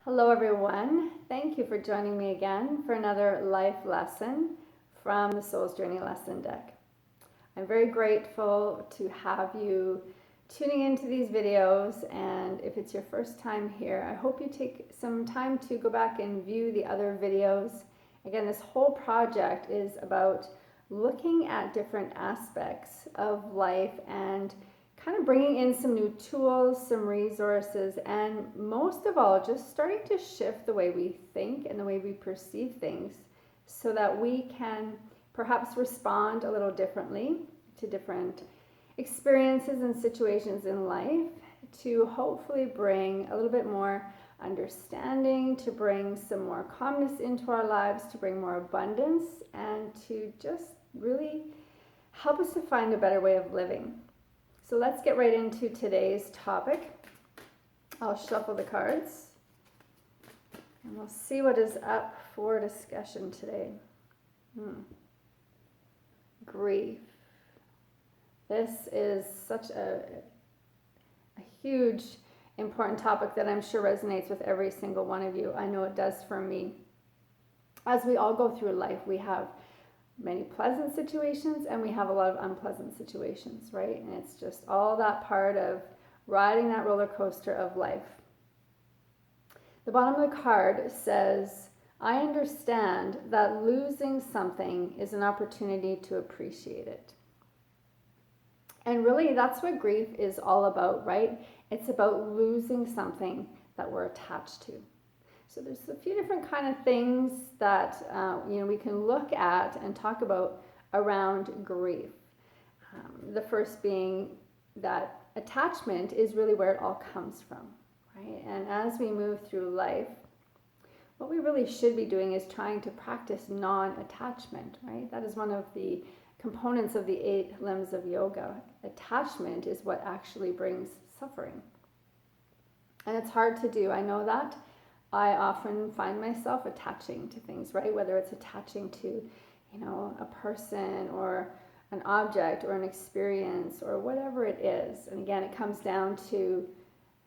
Hello, everyone. Thank you for joining me again for another life lesson from the Soul's Journey lesson deck. I'm very grateful to have you tuning into these videos, and if it's your first time here, I hope you take some time to go back and view the other videos. Again, this whole project is about looking at different aspects of life and kind of bringing in some new tools, some resources, and most of all, just starting to shift the way we think and the way we perceive things so that we can perhaps respond a little differently to different experiences and situations in life, to hopefully bring a little bit more understanding, to bring some more calmness into our lives, to bring more abundance, and to just really help us to find a better way of living. So let's get right into today's topic. I'll shuffle the cards and we'll see what is up for discussion today. Grief. This is such a huge, important topic that I'm sure resonates with every single one of you. I know it does for me. As we all go through life, we have many pleasant situations and we have a lot of unpleasant situations, right? And it's just all that part of riding that roller coaster of life. The bottom of the card says, I understand that losing something is an opportunity to appreciate it. And really, that's what grief is all about, right? It's about losing something that we're attached to. So there's a few different kind of things that we can look at and talk about around grief. The first being that attachment is really where it all comes from, right? And as we move through life, what we really should be doing is trying to practice non-attachment, right? That is one of the components of the 8 limbs of yoga. Attachment is what actually brings suffering. And it's hard to do, I know that. I often find myself attaching to things, right? Whether it's attaching to, a person or an object or an experience or whatever it is. And again, it comes down to,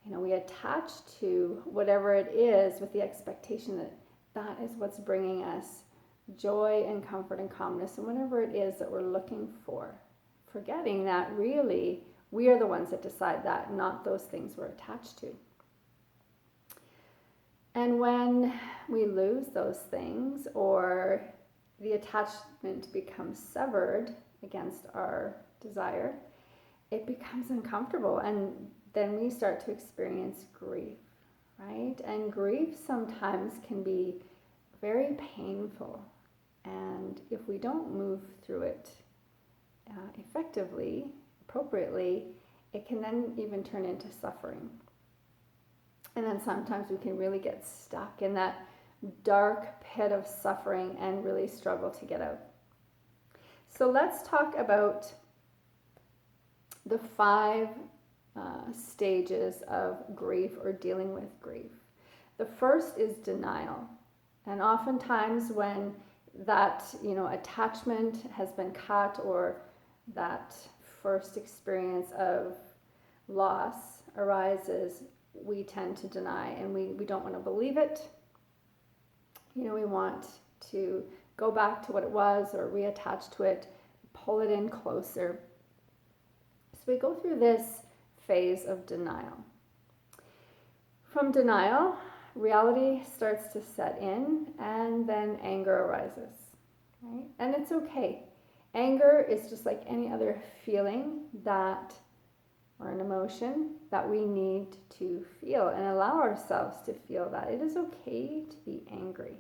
we attach to whatever it is with the expectation that that is what's bringing us joy and comfort and calmness and whatever it is that we're looking for. Forgetting that really we are the ones that decide that, not those things we're attached to. And when we lose those things or the attachment becomes severed against our desire, it becomes uncomfortable and then we start to experience grief, right? And grief sometimes can be very painful. And if we don't move through it effectively, appropriately, it can then even turn into suffering. And then sometimes we can really get stuck in that dark pit of suffering and really struggle to get out. So let's talk about the 5 stages of grief or dealing with grief. The first is denial. And oftentimes when that, attachment has been cut or that first experience of loss arises, we tend to deny and we don't want to believe it. We want to go back to what it was or reattach to it, pull it in closer. So we go through this phase of denial. From denial, reality starts to set in and then anger arises, right? And it's okay. Anger is just like any other feeling or an emotion that we need to feel and allow ourselves to feel that. It is okay to be angry.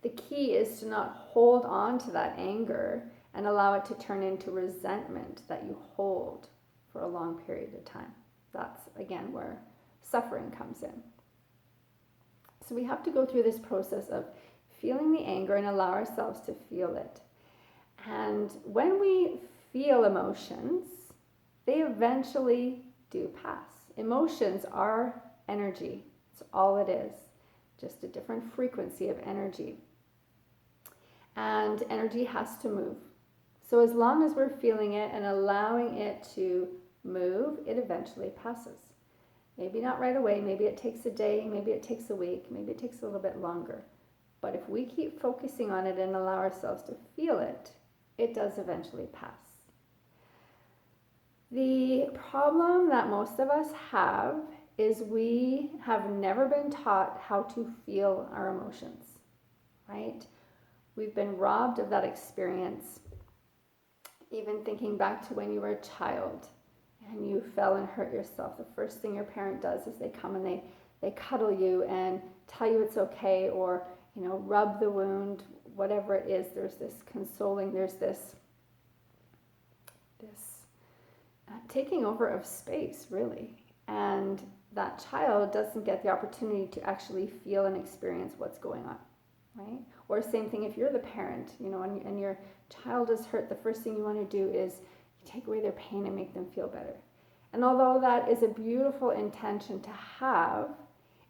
The key is to not hold on to that anger and allow it to turn into resentment that you hold for a long period of time. That's, again, where suffering comes in. So we have to go through this process of feeling the anger and allow ourselves to feel it. And when we feel emotions, they eventually do pass. Emotions are energy. It's all it is. Just a different frequency of energy. And energy has to move. So as long as we're feeling it and allowing it to move, it eventually passes. Maybe not right away, maybe it takes a day, maybe it takes a week, maybe it takes a little bit longer. But if we keep focusing on it and allow ourselves to feel it, it does eventually pass. The problem that most of us have is we have never been taught how to feel our emotions, right? We've been robbed of that experience. Even thinking back to when you were a child and you fell and hurt yourself, the first thing your parent does is they come and they cuddle you and tell you it's okay, or rub the wound, whatever it is. There's this consoling, there's this taking over of space, really. And that child doesn't get the opportunity to actually feel and experience what's going on, right? Or same thing if you're the parent, and your child is hurt, the first thing you want to do is you take away their pain and make them feel better. And although that is a beautiful intention to have,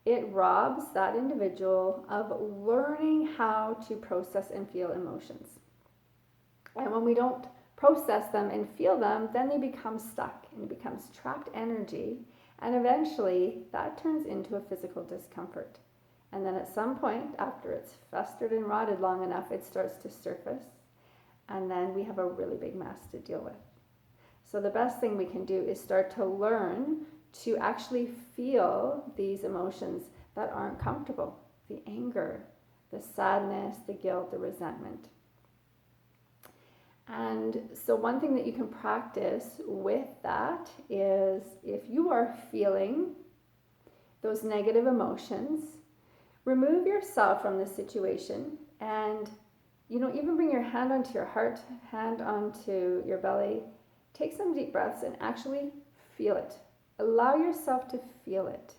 it robs that individual of learning how to process and feel emotions. And when we don't process them and feel them, then they become stuck and it becomes trapped energy. And eventually that turns into a physical discomfort. And then at some point, after it's festered and rotted long enough, it starts to surface. And then we have a really big mess to deal with. So the best thing we can do is start to learn to actually feel these emotions that aren't comfortable. The anger, the sadness, the guilt, the resentment. And so one thing that you can practice with that is if you are feeling those negative emotions, remove yourself from the situation and even bring your hand onto your heart, hand onto your belly. Take some deep breaths and actually feel it. Allow yourself to feel it.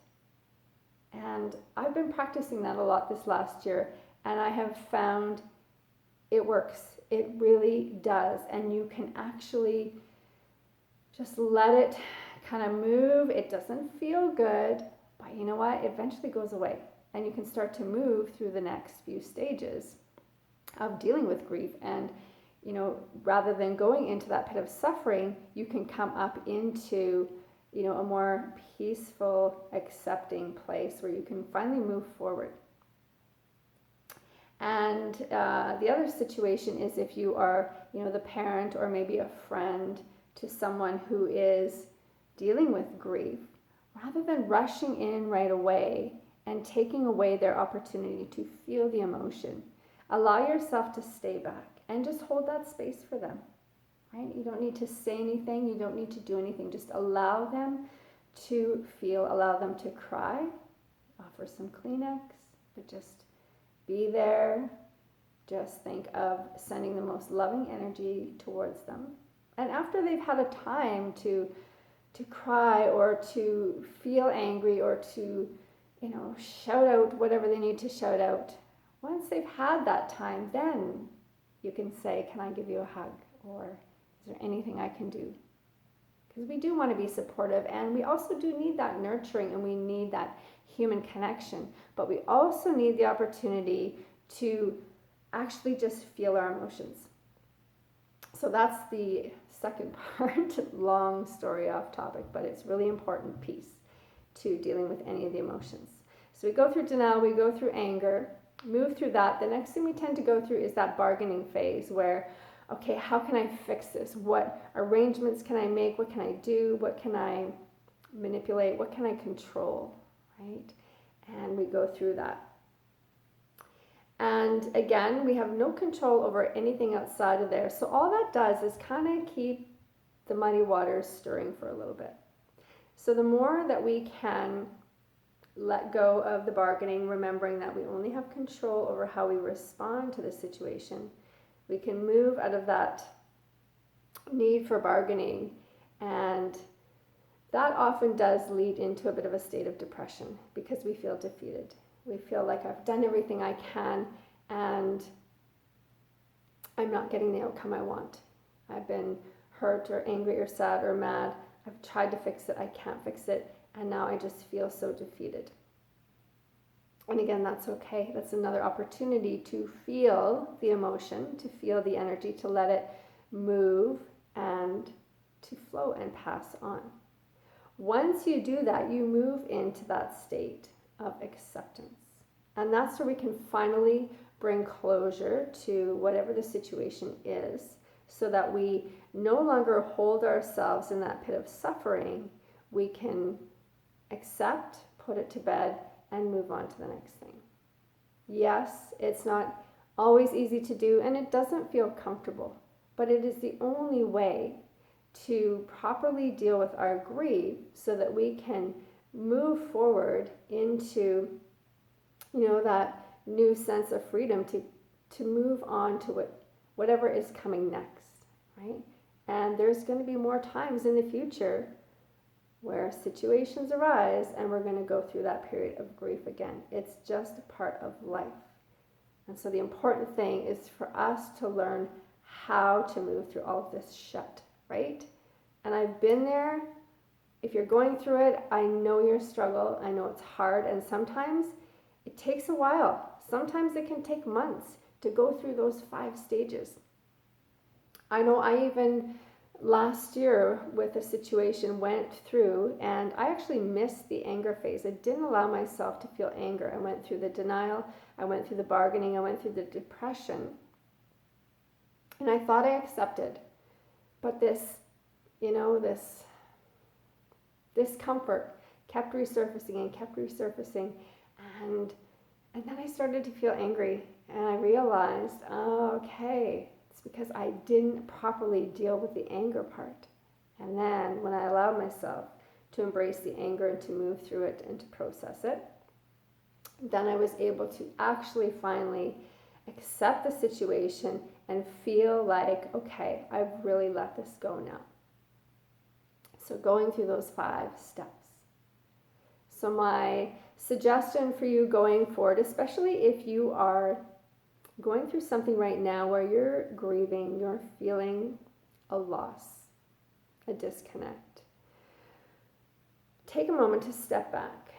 And I've been practicing that a lot this last year, and I have found it works. It really does. And you can actually just let it kind of move. It doesn't feel good, but you know what? It eventually goes away. And you can start to move through the next few stages of dealing with grief. And rather than going into that pit of suffering, you can come up into, a more peaceful, accepting place where you can finally move forward. And the other situation is if you are, the parent or maybe a friend to someone who is dealing with grief, rather than rushing in right away and taking away their opportunity to feel the emotion, allow yourself to stay back and just hold that space for them, right? You don't need to say anything. You don't need to do anything. Just allow them to feel, allow them to cry, offer some Kleenex, but just be there. Just think of sending the most loving energy towards them. And after they've had a time to cry or to feel angry or to, shout out whatever they need to shout out, once they've had that time, then you can say, can I give you a hug? Or is there anything I can do? Because we do want to be supportive, and we also do need that nurturing, and we need that human connection. But we also need the opportunity to actually just feel our emotions. So that's the second part, long story off topic, but it's really important piece to dealing with any of the emotions. So we go through denial, we go through anger, move through that. The next thing we tend to go through is that bargaining phase where, okay, how can I fix this? What arrangements can I make? What can I do? What can I manipulate? What can I control, right? And we go through that. And again, we have no control over anything outside of there. So all that does is kind of keep the muddy waters stirring for a little bit. So the more that we can let go of the bargaining, remembering that we only have control over how we respond to the situation, we can move out of that need for bargaining. And that often does lead into a bit of a state of depression because we feel defeated. We feel like I've done everything I can and I'm not getting the outcome I want. I've been hurt or angry or sad or mad. I've tried to fix it. I can't fix it. And now I just feel so defeated. And again, that's okay. That's another opportunity to feel the emotion, to feel the energy, to let it move and to flow and pass on. Once you do that, you move into that state of acceptance. And that's where we can finally bring closure to whatever the situation is, so that we no longer hold ourselves in that pit of suffering. We can accept, put it to bed, and move on to the next thing. Yes, it's not always easy to do, and it doesn't feel comfortable, but it is the only way to properly deal with our grief, so that we can move forward into, that new sense of freedom to move on to whatever is coming next, right? And there's going to be more times in the future where situations arise and we're going to go through that period of grief again. It's just a part of life. And so the important thing is for us to learn how to move through all of this shit, right? And I've been there. If you're going through it, I know your struggle. I know it's hard, and sometimes it takes a while. Sometimes it can take months to go through those 5 stages. I know I even last year with a situation went through, and I actually missed the anger phase. I didn't allow myself to feel anger. I went through the denial, I went through the bargaining, I went through the depression, and I thought I accepted. But this discomfort kept resurfacing and kept resurfacing, and then I started to feel angry, and I realized, okay, it's because I didn't properly deal with the anger part. And then when I allowed myself to embrace the anger and to move through it and to process it, then I was able to actually finally accept the situation and feel like, okay, I've really let this go now. So going through those 5 steps. So my suggestion for you going forward, especially if you are going through something right now where you're grieving, you're feeling a loss, a disconnect, take a moment to step back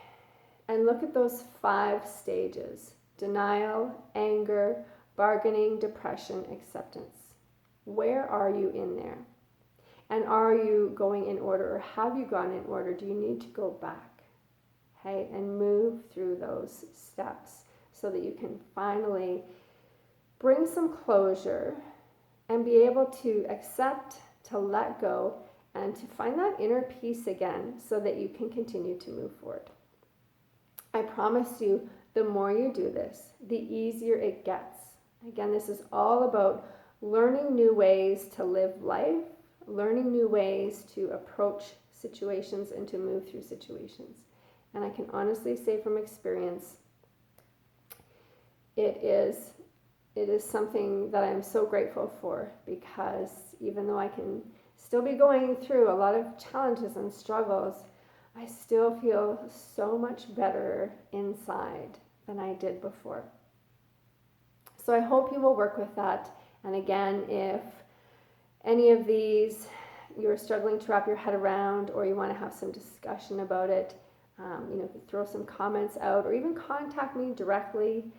and look at those 5 stages: denial, anger, bargaining, depression, acceptance. Where are you in there? And are you going in order, or have you gone in order? Do you need to go back? Okay, and move through those steps so that you can finally bring some closure and be able to accept, to let go, and to find that inner peace again so that you can continue to move forward. I promise you, the more you do this, the easier it gets. Again, this is all about learning new ways to live life, learning new ways to approach situations and to move through situations. And I can honestly say from experience, it is something that I'm so grateful for, because even though I can still be going through a lot of challenges and struggles, I still feel so much better inside than I did before. So I hope you will work with that. And again, if any of these you're struggling to wrap your head around, or you want to have some discussion about it, throw some comments out, or even contact me directly.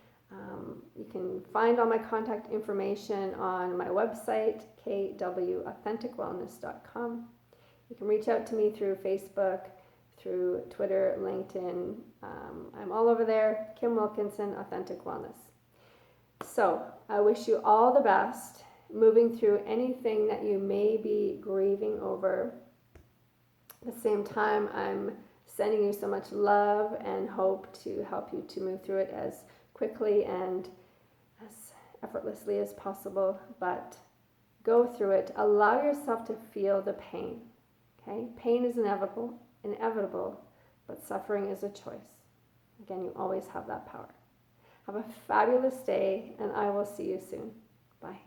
You can find all my contact information on my website, kwauthenticwellness.com. You can reach out to me through Facebook, through Twitter, LinkedIn. I'm all over there. Kim Wilkinson, Authentic Wellness. So I wish you all the best moving through anything that you may be grieving over. At the same time, I'm sending you so much love and hope to help you to move through it as quickly and as effortlessly as possible. But go through it. Allow yourself to feel the pain. Okay? Pain is inevitable, but suffering is a choice. Again, you always have that power. Have a fabulous day, and I will see you soon. Bye.